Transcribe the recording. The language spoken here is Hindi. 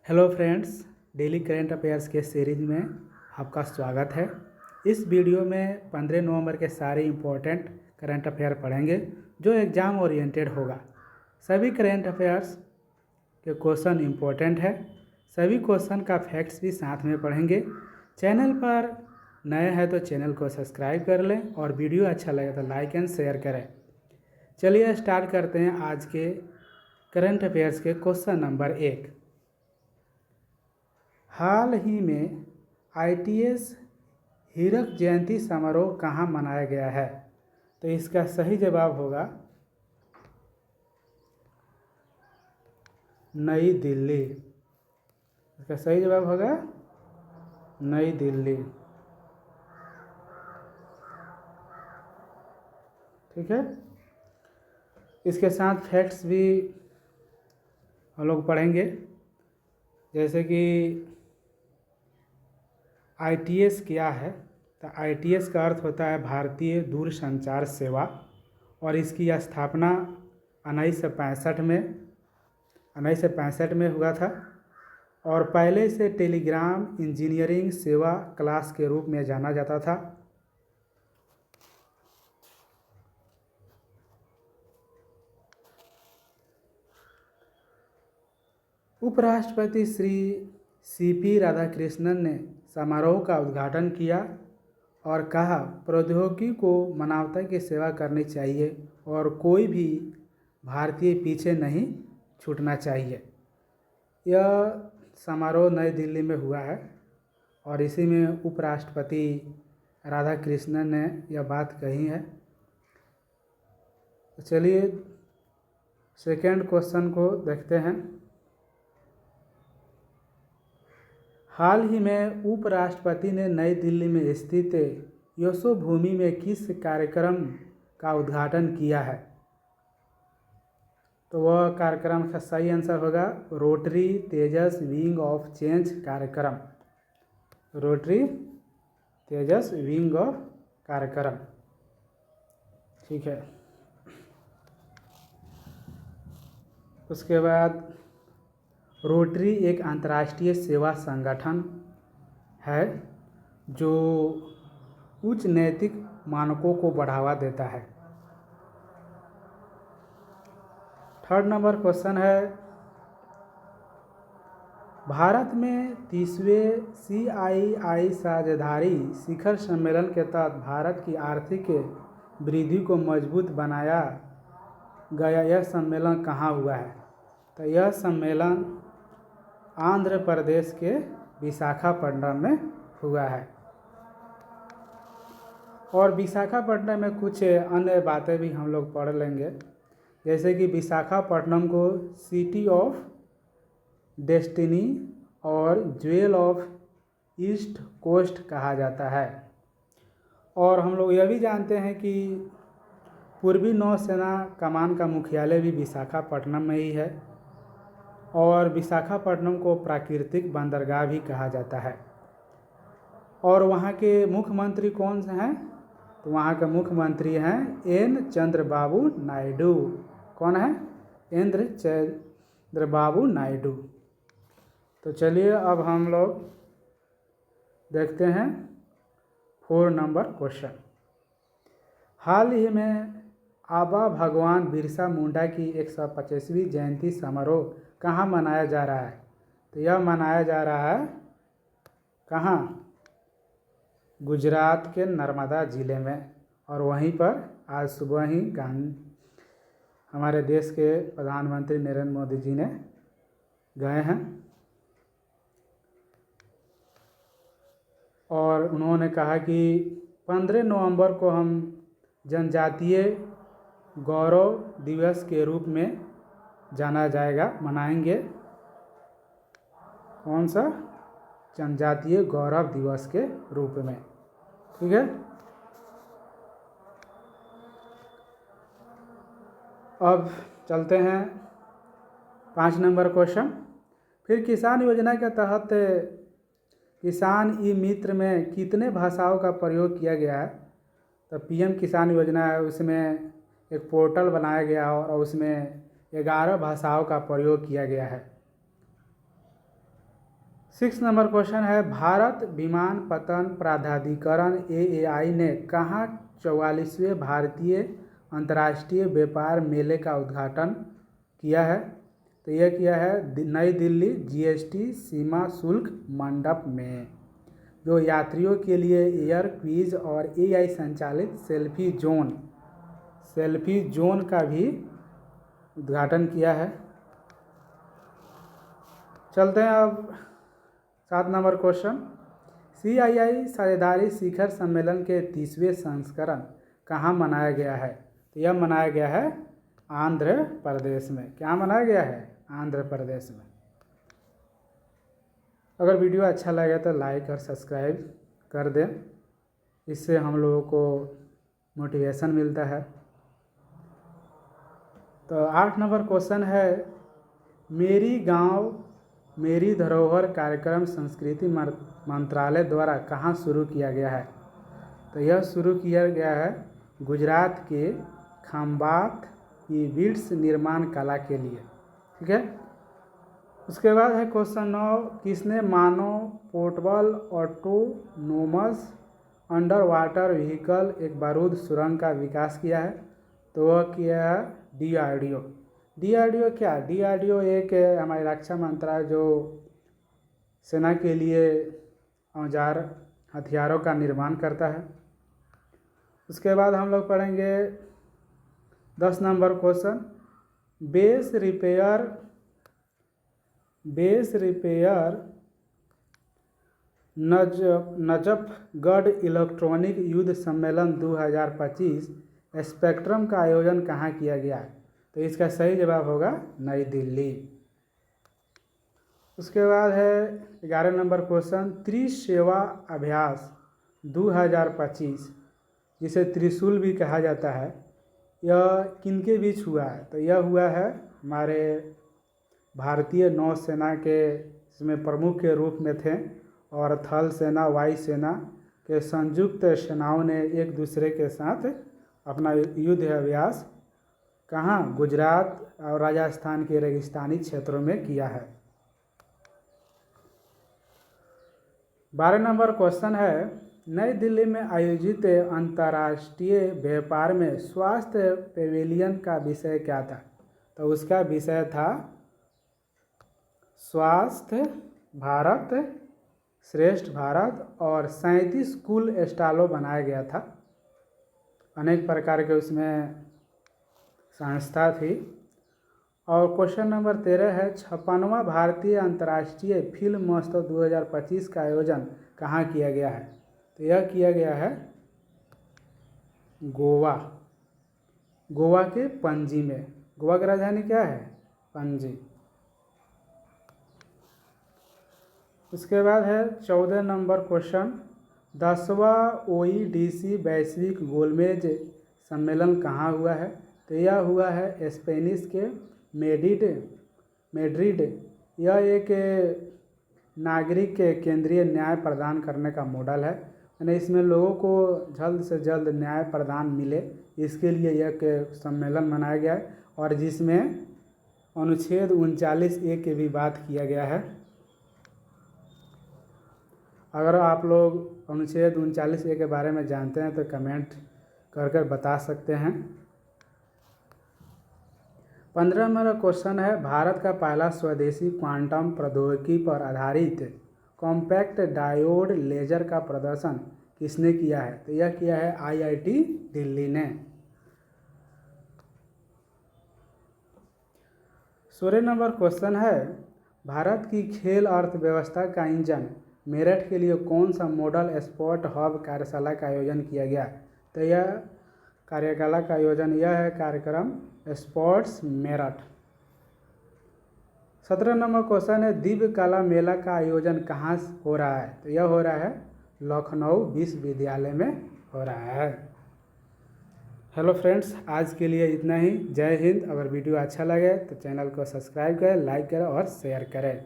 Hello friends, daily current affairs के सीरीज में आपका स्वागत है। इस वीडियो में 15 नवंबर के सारे इम्पोर्टेंट करंट अफेयर पढ़ेंगे जो एग्ज़ाम ओरिएंटेड होगा। सभी करंट अफेयर्स के क्वेश्चन इम्पोर्टेंट है। सभी क्वेश्चन का फैक्ट्स भी साथ में पढ़ेंगे। चैनल पर नए हैं तो चैनल को सब्सक्राइब कर लें और वीडियो अच्छा लगे तो लाइक एंड शेयर करें। चलिए स्टार्ट करते हैं आज के करंट अफेयर्स के क्वेश्चन नंबर 1। हाल ही में ITS हीरक जयंती समारोह कहाँ मनाया गया है? तो इसका सही जवाब होगा नई दिल्ली। इसका सही जवाब होगा नई दिल्ली। ठीक है, इसके साथ फैक्ट्स भी हम लोग पढ़ेंगे, जैसे कि ITS क्या है। तो ITS का अर्थ होता है भारतीय दूरसंचार सेवा, और इसकी स्थापना 1965 में हुआ था, और पहले इसे टेलीग्राम इंजीनियरिंग सेवा क्लास के रूप में जाना जाता था। उपराष्ट्रपति श्री CP राधाकृष्णन ने समारोह का उद्घाटन किया और कहा, प्रौद्योगिकी को मानवता की सेवा करनी चाहिए और कोई भी भारतीय पीछे नहीं छूटना चाहिए। यह समारोह नई दिल्ली में हुआ है और इसी में उपराष्ट्रपति राधाकृष्णन ने यह बात कही है। तो चलिए सेकेंड क्वेश्चन को देखते हैं। हाल ही में उपराष्ट्रपति ने नई दिल्ली में स्थित यशोभूमि में किस कार्यक्रम का उद्घाटन किया है? तो वह कार्यक्रम का सही आंसर होगा rotary Tejas wing of change कार्यक्रम। रोटरी तेजस विंग ऑफ कार्यक्रम। ठीक है, उसके बाद रोटरी एक अंतर्राष्ट्रीय सेवा संगठन है जो उच्च नैतिक मानकों को बढ़ावा देता है। थर्ड नंबर क्वेश्चन है, भारत में 30वें CII साझेदारी शिखर सम्मेलन के तहत भारत की आर्थिक वृद्धि को मजबूत बनाया गया यह सम्मेलन कहाँ हुआ है? तो यह सम्मेलन आंध्र प्रदेश के विशाखापट्टनम में हुआ है। और विशाखापट्टनम में कुछ अन्य बातें भी हम लोग पढ़ लेंगे, जैसे कि विशाखापट्टनम को सिटी ऑफ डेस्टिनी और ज्वेल ऑफ ईस्ट कोस्ट कहा जाता है। और हम लोग यह भी जानते हैं कि पूर्वी नौसेना कमान का मुख्यालय भी विशाखापट्टनम में ही है, और विशाखापट्टनम को प्राकृतिक बंदरगाह भी कहा जाता है। और वहाँ के मुख्यमंत्री कौन से हैं? तो वहाँ के मुख्यमंत्री हैं N. चंद्रबाबू नायडू। कौन है? N. चंद्रबाबू नायडू। तो चलिए अब हम लोग देखते हैं 4 नंबर क्वेश्चन। हाल ही में आबा भगवान बिरसा मुंडा की 125वीं जयंती समारोह कहाँ मनाया जा रहा है? तो यह मनाया जा रहा है कहाँ? गुजरात के नर्मदा ज़िले में। और वहीं पर आज सुबह ही हमारे देश के प्रधानमंत्री नरेंद्र मोदी जी ने गए हैं और उन्होंने कहा कि 15 नवंबर को हम जनजातीय गौरव दिवस के रूप में जाना जाएगा, मनाएंगे। कौन सा? जनजातीय गौरव दिवस के रूप में। ठीक है, अब चलते हैं 5 नंबर क्वेश्चन। फिर किसान योजना के तहत किसान ई मित्र में कितने भाषाओं का प्रयोग किया गया है? तो PM किसान योजना है, उसमें एक पोर्टल बनाया गया और उसमें 11 भाषाओं का प्रयोग किया गया है। 6 नंबर क्वेश्चन है, भारत विमानपत्तन प्राधिकरण AAI ने कहाँ 44वें भारतीय अंतर्राष्ट्रीय व्यापार मेले का उद्घाटन किया है? तो यह किया है नई दिल्ली GST सीमा शुल्क मंडप में, जो यात्रियों के लिए एयर क्विज और AI संचालित सेल्फी जोन का भी उद्घाटन किया है। चलते हैं अब 7 नंबर क्वेश्चन, CII साझेदारी शिखर सम्मेलन के 30वें संस्करण कहाँ मनाया गया है? तो यह मनाया गया है आंध्र प्रदेश में। क्या मनाया गया है? आंध्र प्रदेश में। अगर वीडियो अच्छा लगे तो लाइक और सब्सक्राइब कर दें, इससे हम लोगों को मोटिवेशन मिलता है। तो 8 नंबर क्वेश्चन है, मेरी गांव मेरी धरोहर कार्यक्रम संस्कृति मंत्रालय द्वारा कहाँ शुरू किया गया है? तो यह शुरू किया गया है गुजरात के खंभात की बीड्स निर्माण कला के लिए। ठीक है। उसके बाद है क्वेश्चन 9, किसने मानव portable autonomous underwater vehicle एक बारूद सुरंग का विकास किया है? तो वह किया है DRDO। DRDO क्या? DRDO एक हमारी रक्षा मंत्रालय जो सेना के लिए औजार हथियारों का निर्माण करता है। उसके बाद हम लोग पढ़ेंगे 10 number question, base repair Najafgarh electronic युद्ध सम्मेलन 2025 स्पेक्ट्रम का आयोजन कहाँ किया गया है? तो इसका सही जवाब होगा नई दिल्ली। उसके बाद है 11 नंबर क्वेश्चन, त्रिसेवा अभ्यास 2025 जिसे त्रिशूल भी कहा जाता है, यह किनके बीच हुआ है? तो यह हुआ है हमारे भारतीय नौसेना के, इसमें प्रमुख के रूप में थे, और थल सेना वायु सेना के संयुक्त सेनाओं ने एक दूसरे के साथ अपना युद्ध अभ्यास कहाँ? गुजरात और राजस्थान के रेगिस्तानी क्षेत्रों में किया है। 12 नंबर क्वेश्चन है, नई दिल्ली में आयोजित अंतर्राष्ट्रीय व्यापार में स्वास्थ्य पेविलियन का विषय क्या था? तो उसका विषय था स्वास्थ्य भारत श्रेष्ठ भारत, और 37 कुल स्टॉलों बनाया गया था। अनेक प्रकार के उसमें संस्था थी। और क्वेश्चन नंबर 13 है, 56वां भारतीय अंतर्राष्ट्रीय फिल्म महोत्सव 2025 का आयोजन कहाँ किया गया है? तो यह किया गया है गोवा के पणजी में। गोवा की राजधानी क्या है? पणजी। उसके बाद है 14 नंबर क्वेश्चन, 10वां OEDC वैश्विक गोलमेज सम्मेलन कहाँ हुआ है? तो यह हुआ है स्पेनिश के मैड्रिड। यह एक नागरिक के केंद्रीय न्याय प्रदान करने का मॉडल है, यानी इसमें लोगों को जल्द से जल्द न्याय प्रदान मिले, इसके लिए यह सम्मेलन मनाया गया है, और जिसमें अनुच्छेद 39A की भी बात किया गया है। अगर आप लोग अनुच्छेद 39A के बारे में जानते हैं तो कमेंट कर बता सकते हैं। 15 नंबर क्वेश्चन है, भारत का पहला स्वदेशी क्वांटम प्रौद्योगिकी पर आधारित कॉम्पैक्ट डायोड लेजर का प्रदर्शन किसने किया है? तो यह किया है IIT दिल्ली ने। 16 नंबर क्वेश्चन है, भारत की खेल अर्थव्यवस्था का इंजन मेरठ के लिए कौन सा मॉडल स्पोर्ट हब कार्यशाला का आयोजन किया गया? तो यह कार्यशाला का आयोजन यह है कार्यक्रम स्पोर्ट्स मेरठ। 17 नंबर क्वेश्चन है, दिव्य कला मेला का आयोजन कहाँ हो रहा है? तो यह हो रहा है लखनऊ विश्वविद्यालय में हो रहा है। हेलो फ्रेंड्स, आज के लिए इतना ही। जय हिंद। अगर वीडियो अच्छा लगे तो चैनल को सब्सक्राइब करें, लाइक करें और शेयर करें।